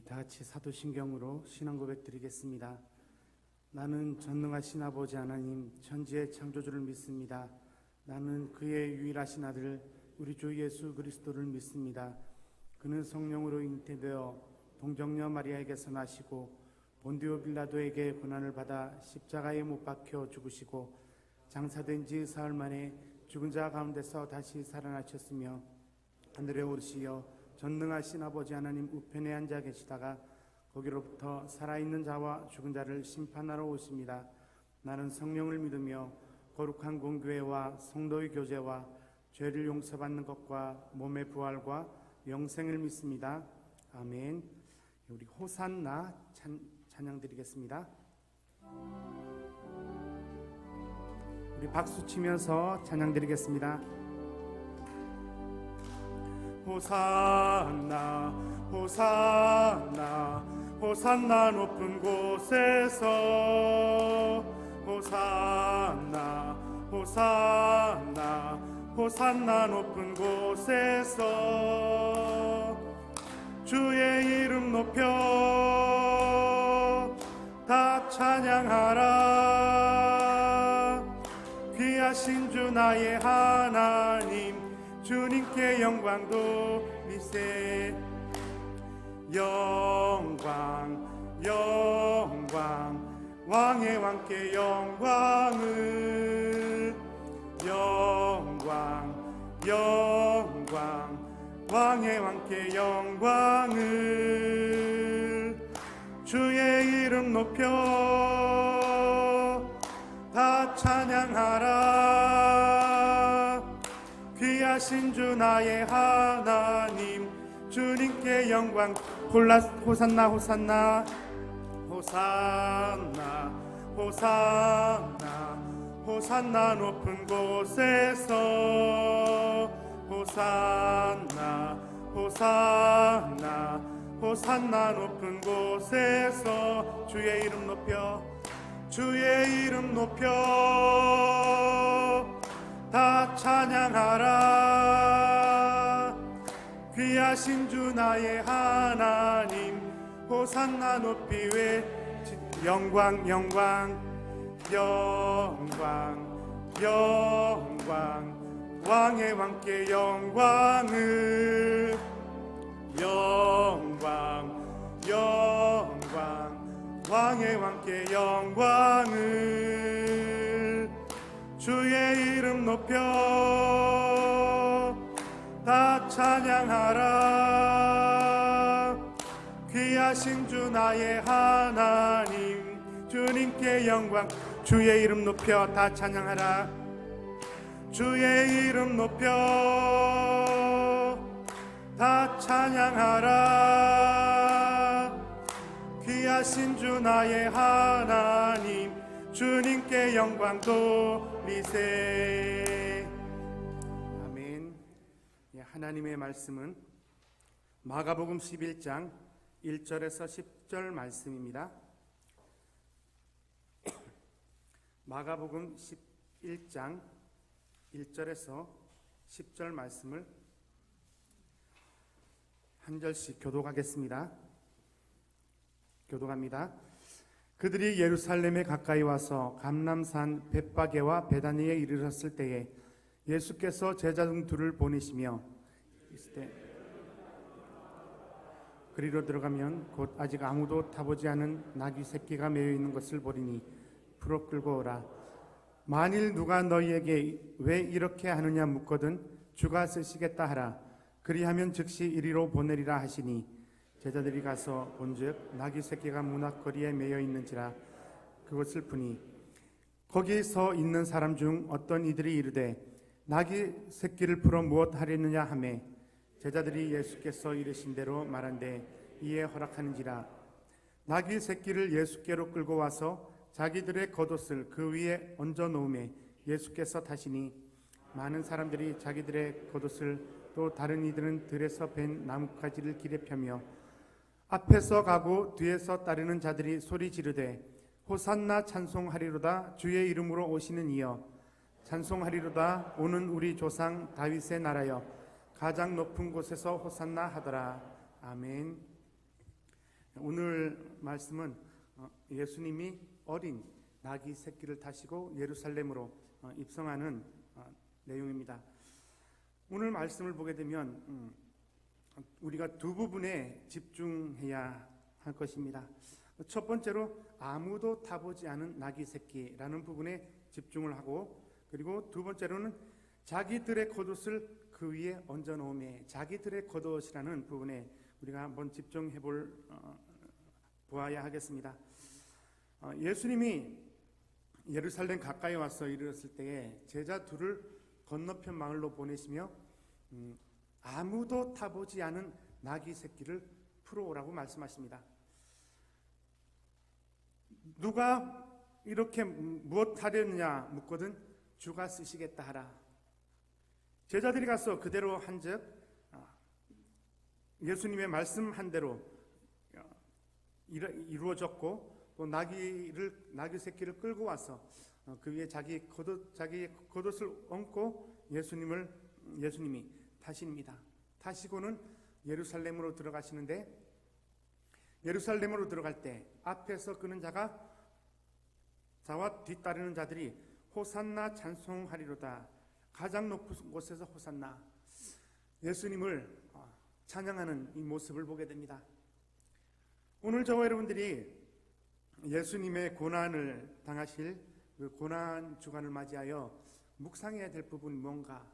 다 같이 사도신경으로 신앙 고백 드리겠습니다. 나는 전능하신 아버지 하나님 천지의 창조주를 믿습니다. 나는 그의 유일하신 아들 우리 주 예수 그리스도를 믿습니다. 그는 성령으로 잉태되어 동정녀 마리아에게서 나시고 본디오 빌라도에게 고난을 받아 십자가에 못 박혀 죽으시고 장사된 지 사흘 만에 죽은 자 가운데서 다시 살아나셨으며 하늘에 오르시어 전능하신 아버지 하나님 우편에 앉아 계시다가 거기로부터 살아있는 자와 죽은 자를 심판하러 오십니다. 나는 성령을 믿으며 거룩한 공교회와 성도의 교제와 죄를 용서받는 것과 몸의 부활과 영생을 믿습니다. 아멘. 우리 호산나 찬양 드리겠습니다. 우리 박수 치면서 찬양 드리겠습니다. 호산나 호산나 호산나 높은 곳에서 호산나 호산나 호산나 높은 곳에서 주의 이름 높여 다 찬양하라. 귀하신 주 나의 하나님 주님께 영광 돌리세. 영광 영광 왕의 왕께 영광을. 영광 영광 왕의 왕께 영광을. 주의 이름 높여 다 찬양하라. 귀하신 주 나의 하나님 주님께 영광. 호산나 호산나 호산나 호산나 호산나 높은 곳에서 호산나 호산나 호산나 높은 곳에서 주의 이름 높여 주의 이름 높여 다 찬양하라. 귀하신 주 나의 하나님 호산나 높이 외치. 영광 영광 영광 영광 왕의 왕께 영광을. 영광 영광 왕의 왕께 영광을. 주의 이름 높여 다 찬양하라. 귀하신 주 나의 하나님 주님께 영광. 주의 이름 높여 다 찬양하라. 주의 이름 높여 다 찬양하라. 귀하신 주 나의 하나님 주님께 영광 돌리세. 아멘. 하나님의 말씀은 마가복음 11장 1절에서 10절 말씀입니다. 마가복음 11장 1절에서 10절 말씀을 한 절씩 교독하겠습니다. 교독합니다. 그들이 예루살렘에 가까이 와서 감람산 벳바게와 베다니에 이르렀을 때에 예수께서 제자중 둘을 보내시며 그리로 들어가면 곧 아직 아무도 타보지 않은 나귀 새끼가 매여 있는 것을 보리니 풀어 끌고 오라. 만일 누가 너희에게 왜 이렇게 하느냐 묻거든 주가 쓰시겠다 하라. 그리하면 즉시 이리로 보내리라 하시니 제자들이 가서 본즉 나귀 새끼가 문학거리에 매여 있는지라. 그것을 보니 거기 서 있는 사람 중 어떤 이들이 이르되 나귀 새끼를 풀어 무엇 하려느냐 하매 제자들이 예수께서 이르신 대로 말한데 이에 허락하는지라. 나귀 새끼를 예수께로 끌고 와서 자기들의 겉옷을 그 위에 얹어 놓음에 예수께서 타시니 많은 사람들이 자기들의 겉옷을 또 다른 이들은 들에서 벤 나뭇가지를 길에 펴며 앞에서 가고 뒤에서 따르는 자들이 소리 지르되 호산나 찬송하리로다. 주의 이름으로 오시는 이여 찬송하리로다. 오는 우리 조상 다윗의 나라여 가장 높은 곳에서 호산나 하더라. 아멘. 오늘 말씀은 예수님이 어린 나귀 새끼를 타시고 예루살렘으로 입성하는 내용입니다. 오늘 말씀을 보게 되면 우리가 두 부분에 집중해야 할 것입니다. 첫 번째로 아무도 타보지 않은 나귀 새끼라는 부분에 집중을 하고, 그리고 두 번째로는 자기들의 겉옷을 그 위에 얹어 놓음에, 자기들의 겉옷이라는 부분에 우리가 한번 집중해 보아야 하겠습니다. 예수님이 예루살렘 가까이 와서 이르렀을 때에 제자 둘을 건너편 마을로 보내시며 아무도 타보지 않은 나귀 새끼를 풀어오라고 말씀하십니다. 누가 이렇게 무엇 하려느냐 묻거든 주가 쓰시겠다 하라. 제자들이 가서 그대로 한즉 예수님의 말씀한 대로 이루어졌고, 또 나귀 새끼를 끌고 와서 그 위에 자기 겉옷을 얹고 예수님이 타십니다. 타시고는 예루살렘으로 들어가시는데, 예루살렘으로 들어갈 때 앞에서 끄는 자와 뒤따르는 자들이 호산나 찬송하리로다. 가장 높은 곳에서 호산나, 예수님을 찬양하는 이 모습을 보게 됩니다. 오늘 저와 여러분들이 예수님의 고난을 당하실 그 고난 주간을 맞이하여 묵상해야 될 부분이 뭔가?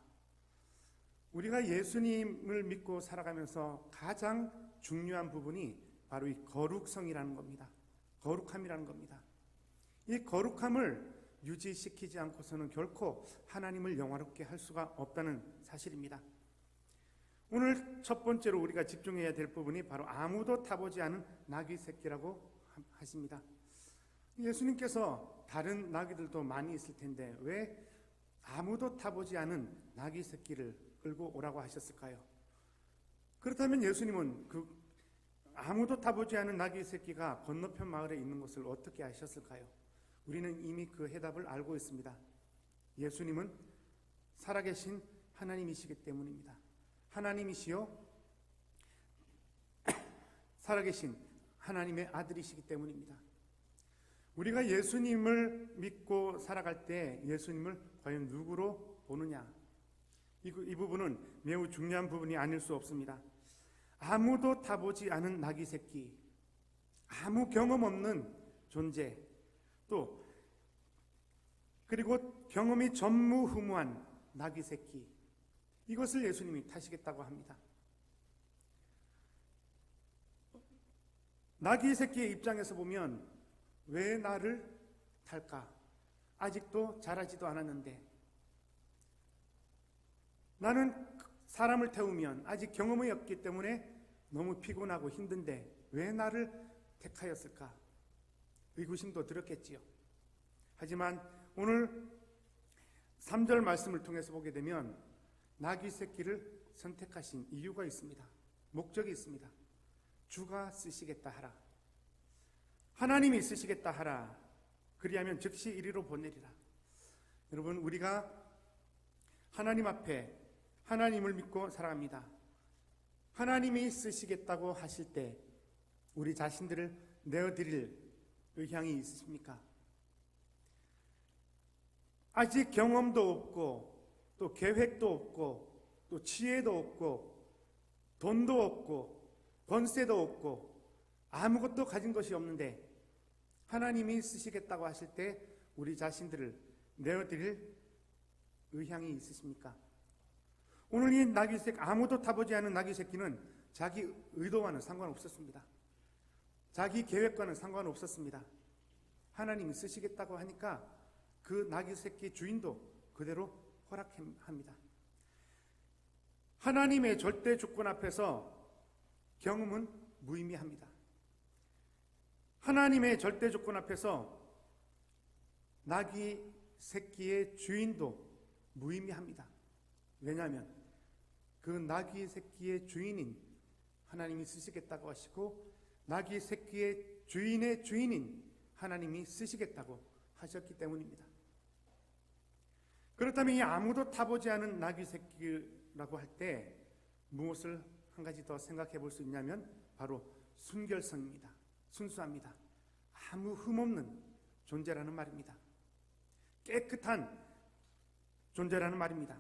우리가 예수님을 믿고 살아가면서 가장 중요한 부분이 바로 이 거룩성이라는 겁니다. 거룩함이라는 겁니다. 이 거룩함을 유지시키지 않고서는 결코 하나님을 영화롭게 할 수가 없다는 사실입니다. 오늘 첫 번째로 우리가 집중해야 될 부분이 바로 아무도 타보지 않은 나귀 새끼라고 하십니다. 예수님께서 다른 나귀들도 많이 있을 텐데 왜 아무도 타보지 않은 나귀 새끼를 끌고 오라고 하셨을까요? 그렇다면 예수님은 그 아무도 타보지 않은 나귀 새끼가 건너편 마을에 있는 것을 어떻게 아셨을까요? 우리는 이미 그 해답을 알고 있습니다. 예수님은 살아계신 하나님이시기 때문입니다. 하나님이시요 살아계신 하나님의 아들이시기 때문입니다. 우리가 예수님을 믿고 살아갈 때 예수님을 과연 누구로 보느냐? 이 부분은 매우 중요한 부분이 아닐 수 없습니다. 아무도 타보지 않은 나귀 새끼, 아무 경험 없는 존재, 또 그리고 경험이 전무후무한 나귀 새끼, 이것을 예수님이 타시겠다고 합니다. 나귀 새끼의 입장에서 보면 왜 나를 탈까? 아직도 자라지도 않았는데, 나는 사람을 태우면 아직 경험이 없기 때문에 너무 피곤하고 힘든데 왜 나를 택하였을까? 의구심도 들었겠지요. 하지만 오늘 3절 말씀을 통해서 보게 되면 나귀 새끼를 선택하신 이유가 있습니다. 목적이 있습니다. 주가 쓰시겠다 하라. 하나님이 쓰시겠다 하라. 그리하면 즉시 이리로 보내리라. 여러분, 우리가 하나님 앞에 하나님을 믿고 살아갑니다. 하나님이 쓰시겠다고 하실 때 우리 자신들을 내어드릴 의향이 있으십니까? 아직 경험도 없고 또 계획도 없고 또 지혜도 없고 돈도 없고 권세도 없고 아무것도 가진 것이 없는데 하나님이 쓰시겠다고 하실 때 우리 자신들을 내어드릴 의향이 있으십니까? 오늘 이 나귀 새끼, 아무도 타보지 않은 나귀 새끼는 자기 의도와는 상관없었습니다. 자기 계획과는 상관없었습니다. 하나님이 쓰시겠다고 하니까 그 나귀 새끼 주인도 그대로 허락합니다. 하나님의 절대 주권 앞에서 경험은 무의미합니다. 하나님의 절대 주권 앞에서 나귀 새끼의 주인도 무의미합니다. 왜냐하면 그 나귀 새끼의 주인인 하나님이 쓰시겠다고 하시고 나귀 새끼의 주인의 주인인 하나님이 쓰시겠다고 하셨기 때문입니다. 그렇다면 이 아무도 타보지 않은 나귀 새끼라고 할 때 무엇을 한 가지 더 생각해 볼 수 있냐면 바로 순결성입니다. 순수합니다. 아무 흠없는 존재라는 말입니다. 깨끗한 존재라는 말입니다.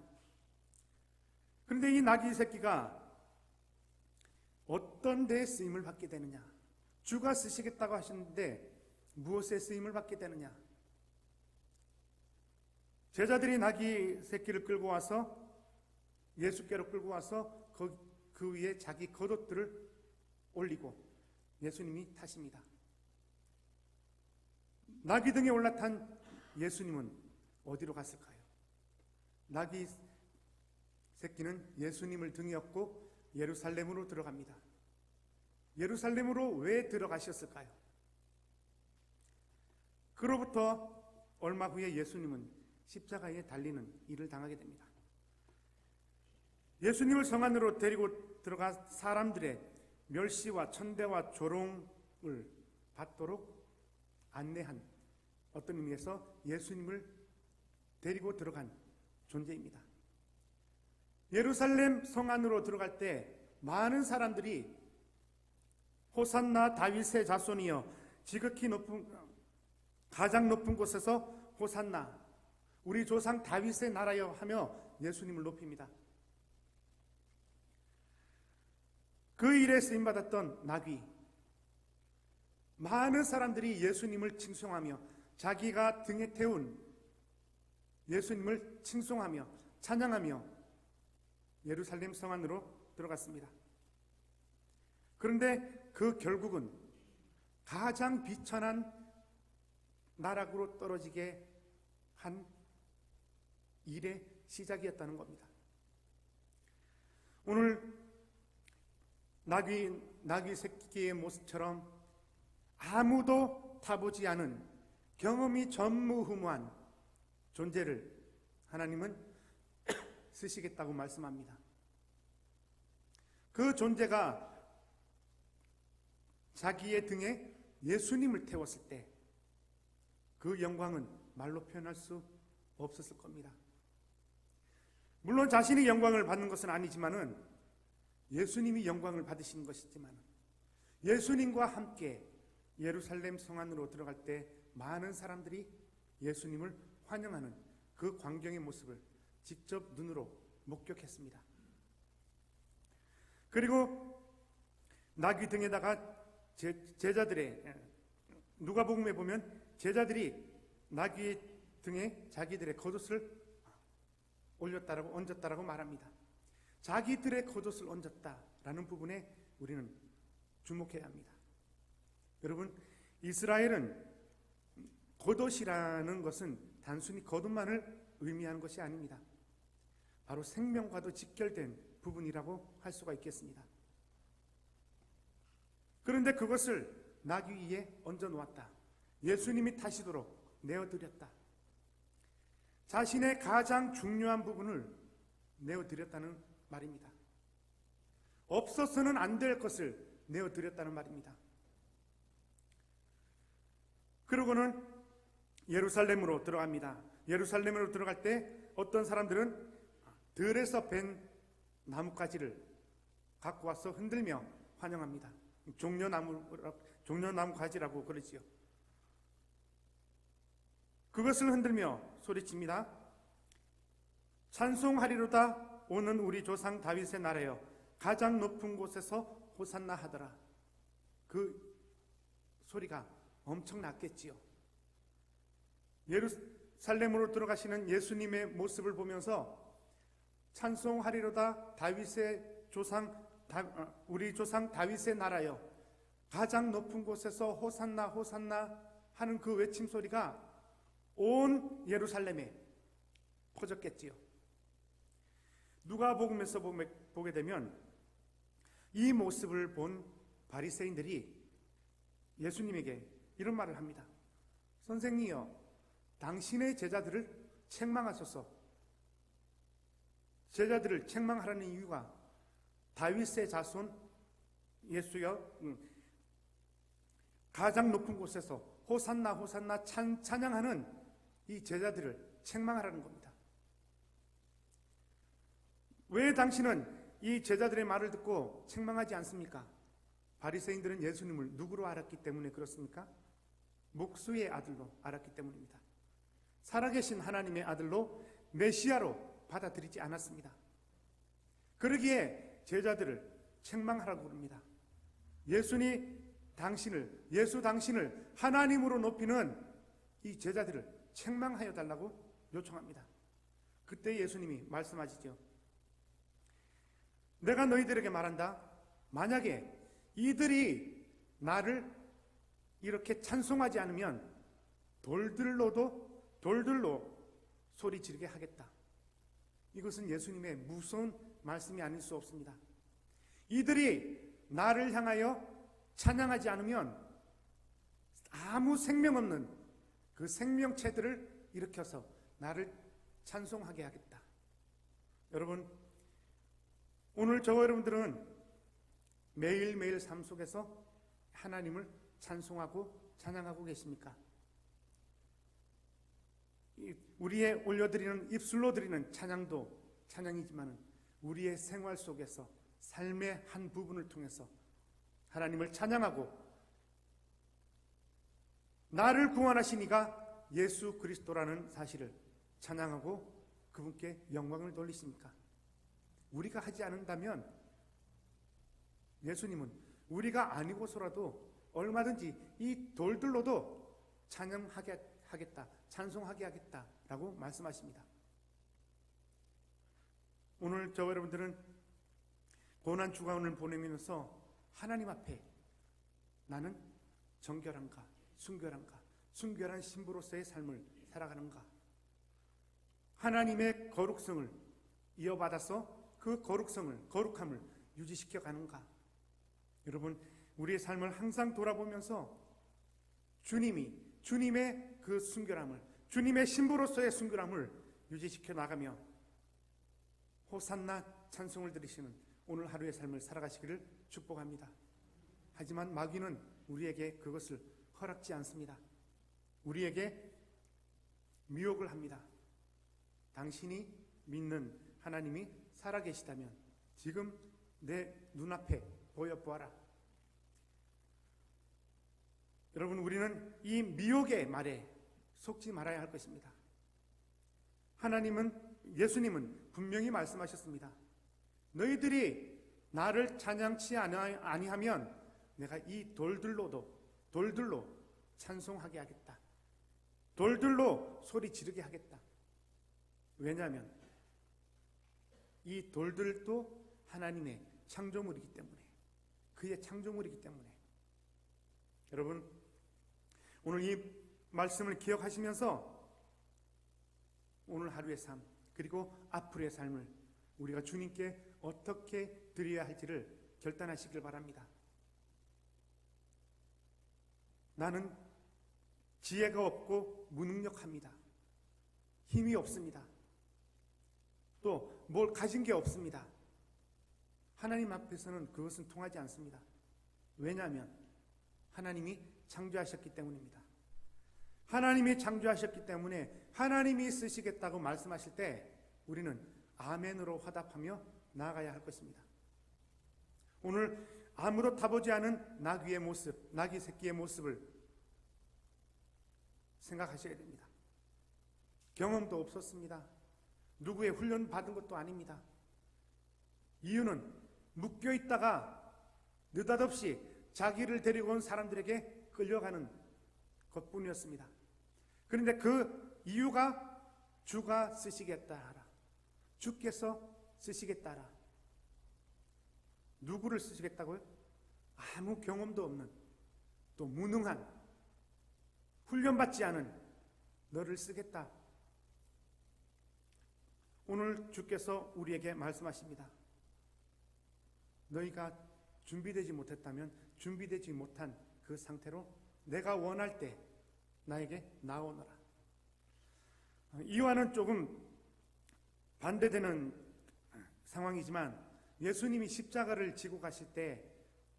그런데 이 나귀 새끼가 어떤 데에 쓰임을 받게 되느냐? 주가 쓰시겠다고 하셨는데 무엇에 쓰임을 받게 되느냐? 제자들이 나귀 새끼를 끌고 와서 예수께로 끌고 와서 그 위에 자기 겉옷들을 올리고 예수님이 타십니다. 나귀 등에 올라탄 예수님은 어디로 갔을까요? 나귀 새끼는 예수님을 등에 업고 예루살렘으로 들어갑니다. 예루살렘으로 왜 들어가셨을까요? 그로부터 얼마 후에 예수님은 십자가에 달리는 일을 당하게 됩니다. 예수님을 성 안으로 데리고 들어가 사람들의 멸시와 천대와 조롱을 받도록 안내한 어떤 의미에서 예수님을 데리고 들어간 존재입니다. 예루살렘 성 안으로 들어갈 때 많은 사람들이 호산나 다윗의 자손이여 지극히 가장 높은 곳에서 호산나 우리 조상 다윗의 나라여 하며 예수님을 높입니다. 그 일에 쓰임받았던 나귀, 많은 사람들이 예수님을 칭송하며 자기가 등에 태운 예수님을 칭송하며 찬양하며 예루살렘 성 안으로 들어갔습니다. 그런데 그 결국은 가장 비천한 나락으로 떨어지게 한 일의 시작이었다는 겁니다. 오늘 나귀 새끼의 모습처럼 아무도 타보지 않은 경험이 전무후무한 존재를 하나님은 쓰시겠다고 말씀합니다. 그 존재가 자기의 등에 예수님을 태웠을 때 그 영광은 말로 표현할 수 없었을 겁니다. 물론 자신이 영광을 받는 것은 아니지만은 예수님이 영광을 받으신 것이지만 예수님과 함께 예루살렘 성 안으로 들어갈 때 많은 사람들이 예수님을 환영하는 그 광경의 모습을 직접 눈으로 목격했습니다. 그리고 나귀 등에다가 제자들의 누가복음에 보면 제자들이 나귀 등에 자기들의 겉옷을 얹었다라고 말합니다. 자기들의 겉옷을 얹었다라는 부분에 우리는 주목해야 합니다. 여러분, 이스라엘은 겉옷이라는 것은 단순히 겉옷만을 의미하는 것이 아닙니다. 바로 생명과도 직결된 부분이라고 할 수가 있겠습니다. 그런데 그것을 나귀 위에 얹어 놓았다. 예수님이 타시도록 내어드렸다. 자신의 가장 중요한 부분을 내어드렸다는 말입니다. 없어서는 안 될 것을 내어드렸다는 말입니다. 그러고는 예루살렘으로 들어갑니다. 예루살렘으로 들어갈 때 어떤 사람들은 들에서 벤 나뭇가지를 갖고 와서 흔들며 환영합니다. 종려나무 가지라고 그러지요. 그것을 흔들며 소리칩니다. 찬송하리로다 오는 우리 조상 다윗의 나라여 가장 높은 곳에서 호산나 하더라. 그 소리가 엄청났겠지요. 예루살렘으로 들어가시는 예수님의 모습을 보면서 찬송하리로다 다윗의 우리 조상 다윗의 나라여 가장 높은 곳에서 호산나 호산나 하는 그 외침 소리가 온 예루살렘에 퍼졌겠지요. 누가복음에서 보게 되면 이 모습을 본 바리새인들이 예수님에게 이런 말을 합니다. 선생님이여, 당신의 제자들을 책망하소서. 제자들을 책망하라는 이유가 다윗의 자손 예수여 가장 높은 곳에서 호산나 호산나 찬양하는 이 제자들을 책망하라는 겁니다. 왜 당신은 이 제자들의 말을 듣고 책망하지 않습니까? 바리새인들은 예수님을 누구로 알았기 때문에 그렇습니까? 목수의 아들로 알았기 때문입니다. 살아계신 하나님의 아들로 메시아로 받아들이지 않았습니다. 그러기에 제자들을 책망하라고 그럽니다. 예수 당신을 하나님으로 높이는 이 제자들을 책망하여 달라고 요청합니다. 그때 예수님이 말씀하시죠. 내가 너희들에게 말한다. 만약에 이들이 나를 이렇게 찬송하지 않으면 돌들로 소리 지르게 하겠다. 이것은 예수님의 무서운 말씀이 아닐 수 없습니다. 이들이 나를 향하여 찬양하지 않으면 아무 생명 없는 그 생명체들을 일으켜서 나를 찬송하게 하겠다. 여러분, 오늘 저와 여러분들은 매일매일 삶 속에서 하나님을 찬송하고 찬양하고 계십니까? 우리의 올려드리는 입술로 드리는 찬양도 찬양이지만 우리의 생활 속에서 삶의 한 부분을 통해서 하나님을 찬양하고 나를 구원하신 이가 예수 그리스도라는 사실을 찬양하고 그분께 영광을 돌리십니까? 우리가 하지 않는다면 예수님은 우리가 아니고서라도 얼마든지 이 돌들로도 찬양하게 하겠다, 찬송하게 하겠다라고 말씀하십니다. 오늘 저와 여러분들은 고난 주간을 보내면서 하나님 앞에 나는 정결한가, 순결한 신부로서의 삶을 살아가는가, 하나님의 거룩성을 이어받아서 그 거룩함을 유지시켜 가는가. 여러분, 우리의 삶을 항상 돌아보면서 주님의 그 순결함을, 주님의 신부로서의 순결함을 유지시켜 나가며 호산나 찬송을 들으시는 오늘 하루의 삶을 살아가시기를 축복합니다. 하지만 마귀는 우리에게 그것을 허락지 않습니다. 우리에게 미혹을 합니다. 당신이 믿는 하나님이 살아계시다면 지금 내 눈앞에 보여보아라. 여러분, 우리는 이 미혹의 말에 속지 말아야 할 것입니다. 예수님은 분명히 말씀하셨습니다. 너희들이 나를 찬양치 아니하면 내가 이 돌들로 찬송하게 하겠다. 돌들로 소리 지르게 하겠다. 왜냐하면 이 돌들도 하나님의 창조물이기 때문에, 그의 창조물이기 때문에. 여러분, 오늘 이 말씀을 기억하시면서 오늘 하루의 삶, 그리고 앞으로의 삶을 우리가 주님께 어떻게 드려야 할지를 결단하시길 바랍니다. 나는 지혜가 없고 무능력합니다. 힘이 없습니다. 또 뭘 가진 게 없습니다. 하나님 앞에서는 그것은 통하지 않습니다. 왜냐하면 하나님이 창조하셨기 때문입니다. 하나님이 창조하셨기 때문에 하나님이 쓰시겠다고 말씀하실 때 우리는 아멘으로 화답하며 나아가야 할 것입니다. 오늘 아무도 타보지 않은 나귀의 모습, 나귀 새끼의 모습을 생각하셔야 됩니다. 경험도 없었습니다. 누구의 훈련 받은 것도 아닙니다. 이유는 묶여있다가 느닷없이 자기를 데리고 온 사람들에게 끌려가는 것뿐이었습니다. 그런데 그 이유가 주가 쓰시겠다 하라. 주께서 쓰시겠다 하라. 누구를 쓰시겠다고요? 아무 경험도 없는, 또 무능한, 훈련받지 않은 너를 쓰겠다. 오늘 주께서 우리에게 말씀하십니다. 너희가 준비되지 못했다면 준비되지 못한 그 상태로 내가 원할 때 나에게 나오너라. 이와는 조금 반대되는 상황이지만 예수님이 십자가를 지고 가실 때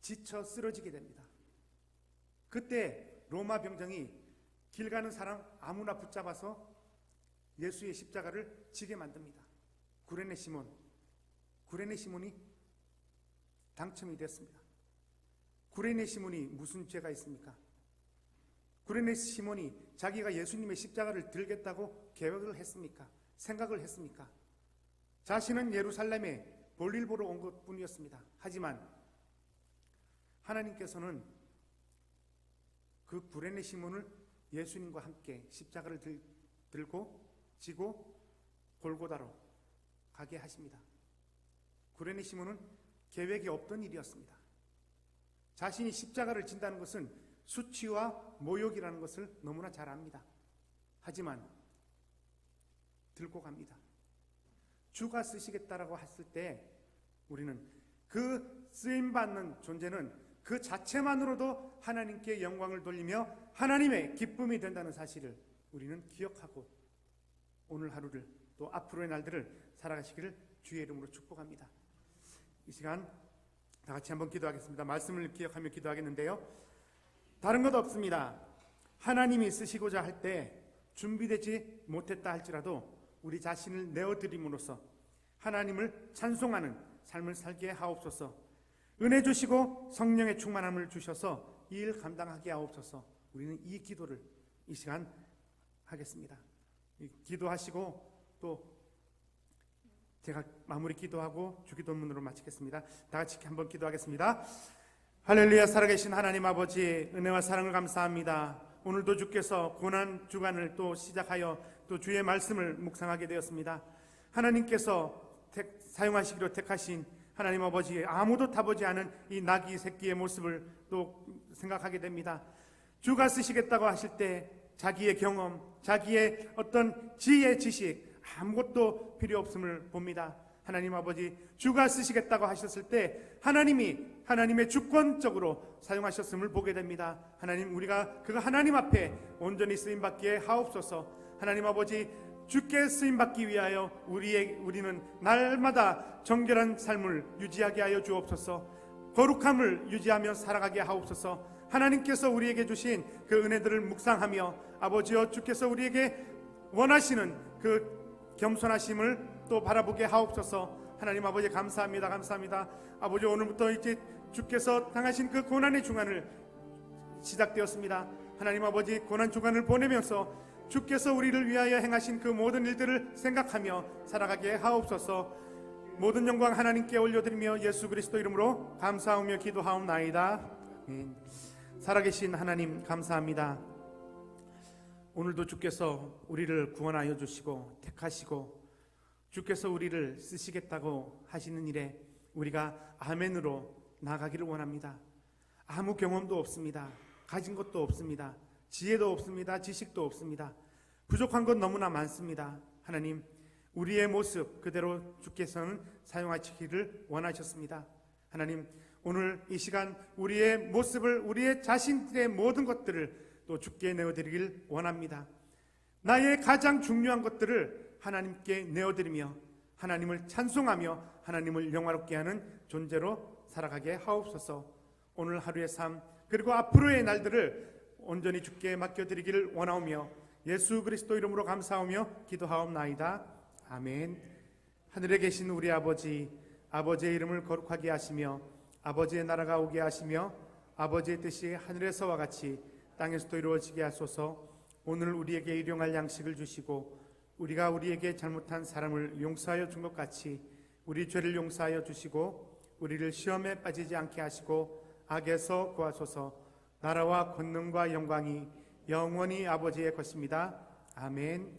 지쳐 쓰러지게 됩니다. 그때 로마 병정이 길 가는 사람 아무나 붙잡아서 예수의 십자가를 지게 만듭니다. 구레네 시몬이 당첨이 됐습니다. 구레네 시몬이 무슨 죄가 있습니까? 구레네 시몬이 자기가 예수님의 십자가를 들겠다고 계획을 했습니까? 생각을 했습니까? 자신은 예루살렘에 볼일 보러 온 것뿐이었습니다. 하지만 하나님께서는 그 구레네 시몬을 예수님과 함께 십자가를 들고 지고 골고다로 가게 하십니다. 구레네 시몬은 계획이 없던 일이었습니다. 자신이 십자가를 진다는 것은 수치와 모욕이라는 것을 너무나 잘 압니다. 하지만 들고 갑니다. 주가 쓰시겠다라고 했을 때 우리는 그 쓰임받는 존재는 그 자체만으로도 하나님께 영광을 돌리며 하나님의 기쁨이 된다는 사실을 우리는 기억하고 오늘 하루를 또 앞으로의 날들을 살아가시기를 주의 이름으로 축복합니다. 이 시간 다 같이 한번 기도하겠습니다. 말씀을 기억하며 기도하겠는데요. 다른 것 없습니다. 하나님이 쓰시고자 할 때 준비되지 못했다 할지라도 우리 자신을 내어드림으로써 하나님을 찬송하는 삶을 살게 하옵소서. 은혜 주시고 성령의 충만함을 주셔서 이 일 감당하게 하옵소서. 우리는 이 기도를 이 시간 하겠습니다. 기도하시고 또 제가 마무리 기도하고 주기도문으로 마치겠습니다. 다 같이 한번 기도하겠습니다. 할렐루야. 살아계신 하나님 아버지, 은혜와 사랑을 감사합니다. 오늘도 주께서 고난 주간을 또 시작하여 또 주의 말씀을 묵상하게 되었습니다. 하나님께서 사용하시기로 택하신 하나님 아버지, 아무도 타보지 않은 이 나귀 새끼의 모습을 또 생각하게 됩니다. 주가 쓰시겠다고 하실 때 자기의 경험, 자기의 어떤 지혜, 지식 아무것도 필요 없음을 봅니다. 하나님 아버지, 주가 쓰시겠다고 하셨을 때 하나님이 하나님의 주권적으로 사용하셨음을 보게 됩니다. 하나님, 우리가 그 하나님 앞에 온전히 쓰임받기에 하옵소서. 하나님 아버지, 주께 쓰임받기 위하여 우리는 날마다 정결한 삶을 유지하게 하여 주옵소서. 거룩함을 유지하며 살아가게 하옵소서. 하나님께서 우리에게 주신 그 은혜들을 묵상하며 아버지여, 주께서 우리에게 원하시는 그 겸손하심을 또 바라보게 하옵소서. 하나님 아버지, 감사합니다. 감사합니다. 아버지, 오늘부터 이제 주께서 당하신 그 고난의 주간을 시작되었습니다. 하나님 아버지, 고난 주간을 보내면서 주께서 우리를 위하여 행하신 그 모든 일들을 생각하며 살아가게 하옵소서. 모든 영광 하나님께 올려드리며 예수 그리스도 이름으로 감사하며 기도하옵나이다. 아멘. 살아계신 하나님, 감사합니다. 오늘도 주께서 우리를 구원하여 주시고 택하시고 주께서 우리를 쓰시겠다고 하시는 일에 우리가 아멘으로 나가기를 원합니다. 아무 경험도 없습니다. 가진 것도 없습니다. 지혜도 없습니다. 지식도 없습니다. 부족한 것 너무나 많습니다. 하나님, 우리의 모습 그대로 주께서는 사용하시기를 원하셨습니다. 하나님, 오늘 이 시간 우리의 모습을, 우리의 자신들의 모든 것들을 또 주께 내어드리길 원합니다. 나의 가장 중요한 것들을 하나님께 내어드리며 하나님을 찬송하며 하나님을 영화롭게 하는 존재로 살아가게 하옵소서. 오늘 하루의 삶 그리고 앞으로의 날들을 온전히 주께 맡겨드리기를 원하오며 예수 그리스도 이름으로 감사하며 기도하옵나이다. 아멘. 하늘에 계신 우리 아버지, 아버지의 이름을 거룩하게 하시며 아버지의 나라가 오게 하시며 아버지의 뜻이 하늘에서와 같이 땅에서도 이루어지게 하소서. 오늘 우리에게 일용할 양식을 주시고 우리가 우리에게 잘못한 사람을 용서하여 준 것 같이 우리 죄를 용서하여 주시고 우리를 시험에 빠지지 않게 하시고 악에서 구하소서. 나라와 권능과 영광이 영원히 아버지의 것입니다. 아멘.